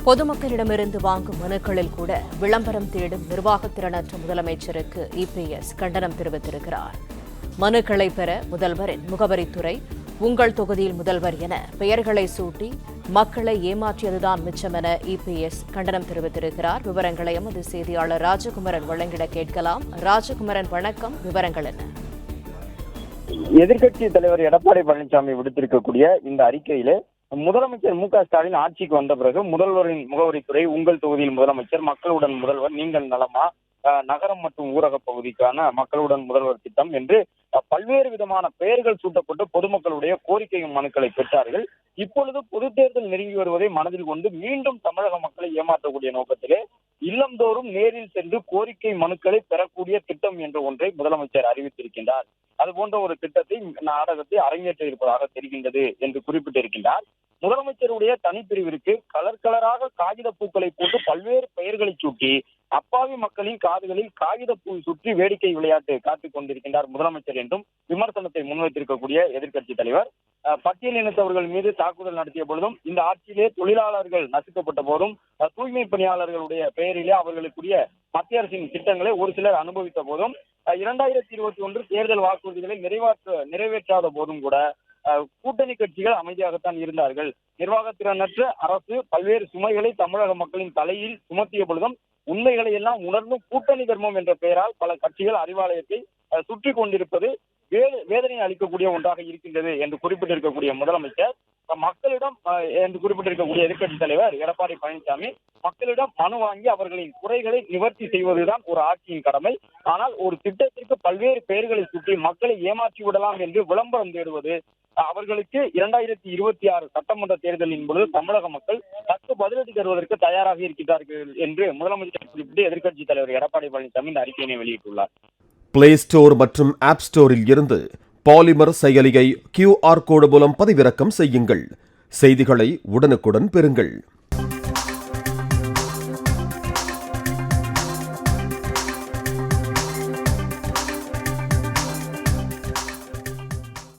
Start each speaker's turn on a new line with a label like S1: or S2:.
S1: பொதுமக்களிடமிருந்து வாங்கும் மனுக்களில் கூட விளம்பரம் தேடும் நிர்வாகத்திறனற்ற முதலமைச்சருக்கு இபிஎஸ் கண்டனம் தெரிவித்திருக்கிறார். மனுக்களை பெற முதல்வரின் முகவரித்துறை, உங்கள் தொகுதியில் முதல்வர் என பெயர்களை சூட்டி மக்களை ஏமாற்றியதுதான் மிச்சம் என இபிஎஸ் கண்டனம் தெரிவித்திருக்கிறார். விவரங்களை எமது செய்தியாளர் ராஜகுமரன் வழங்கிட கேட்கலாம். ராஜகுமரன், வணக்கம். விவரங்கள் என்ன?
S2: எதிர்க்கட்சி தலைவர் எடப்பாடி பழனிசாமி விடுத்திருக்கக்கூடிய இந்த அறிக்கையிலே முதலமைச்சர் மு.க.ஸ்டாலின் ஆட்சிக்கு வந்த பிறகு முதல்வரின் முகவரித்துறை, உங்கள் தொகுதியில் முதலமைச்சர், மக்களுடன் முதல்வர், நீங்கள் நலமா, நகரம் மற்றும் ஊரக பகுதிக்கான மக்களுடன் முதல்வர் திட்டம் என்று பல்வேறு விதமான பெயர்கள் சூட்டப்பட்டு பொதுமக்களுடைய கோரிக்கை மனுக்களை பெற்றார்கள். இப்பொழுது பொது தேர்தல் நெருங்கி வருவதை மனதில் கொண்டு மீண்டும் தமிழக மக்களை ஏமாற்றக்கூடிய நோக்கத்திலே இல்லந்தோறும் நேரில் சென்று கோரிக்கை மனுக்களை பெறக்கூடிய திட்டம் என்ற ஒன்றை முதலமைச்சர் அறிவித்திருக்கின்றார். அது போன்ற ஒரு திட்டத்தை நாடகத்தை அரங்கேற்ற இருப்பதாக தெரிகின்றது என்று குறிப்பிட்டிருக்கின்றார். முதலமைச்சருடைய தனிப்பிரிவிற்கு கலர் கலராக காகித பூக்களை போட்டு பல்வேறு பெயர்களை சூட்டி அப்பாவி மக்களின் காதுகளில் காகித பூ சுற்றி வேடிக்கை விளையாட்டு காத்துக் கொண்டிருக்கின்றார் முதலமைச்சர் என்றும் விமர்சனத்தை முன்வைத்திருக்கக்கூடிய எதிர்க்கட்சி தலைவர், பட்டியல் இனத்தவர்கள் மீது தாக்குதல் நடத்திய பொழுதும், இந்த ஆட்சியிலே தொழிலாளர்கள் நசுக்கப்பட்ட போதும், தூய்மை பணியாளர்களுடைய பெயரிலே அவர்களுக்குரிய மத்திய அரசின் திட்டங்களை ஒரு சிலர் அனுபவித்த போதும், 2021 தேர்தல் வாக்குறுதிகளை நிறைவேற்றாத போதும் கூட கூட்டணி கட்சிகள் அமைதியாகத்தான் இருந்தார்கள். நிர்வாகத்திறனற்ற அரசு பல்வேறு சுமைகளை தமிழக மக்களின் தலையில் சுமத்திய பொழுதும் உண்மைகளை எல்லாம் உணர்ந்தும் கூட்டணி தர்மம் என்ற பெயரால் பல கட்சிகள் அறிவாலயத்தை சுற்றி கொண்டிருப்பது வேதனை அளிக்கக்கூடிய ஒன்றாக இருக்கின்றது என்று குறிப்பிட்டிருக்கக்கூடிய முதலமைச்சர், மக்களிடம் என்று குறிப்பிட்டிருக்கக்கூடிய எதிர்க்கட்சி தலைவர் எடப்பாடி பழனிசாமி, மக்களிடம் மனு வாங்கி அவர்களின் குறைகளை நிவர்த்தி செய்வதுதான் ஒரு ஆட்சியின் கடமை. ஆனால் ஒரு திட்டத்திற்கு பல்வேறு பெயர்களை சுற்றி மக்களை ஏமாற்றி விடலாம் என்று விளம்பரம் தேடுவது அவர்களுக்கு 2026 சட்டமன்ற தேர்தலின் பொழுது தமிழக மக்கள் தக்க பதிலடி தருவதற்கு தயாராக இருக்கிறார்கள் என்று முதலமைச்சர் குறிப்பிட்டு எதிர்க்கட்சி தலைவர் எடப்பாடி பழனிசாமி இந்த அறிக்கையினை வெளியிட்டுள்ளார்.
S3: பிளே ஸ்டோர் மற்றும் ஆப் ஸ்டோரில் இருந்து பாலிமர் செயலியை QR கோடு மூலம் பதிவிறக்கம் செய்யுங்கள். செய்திகளை உடனுக்குடன் பெறுங்கள்.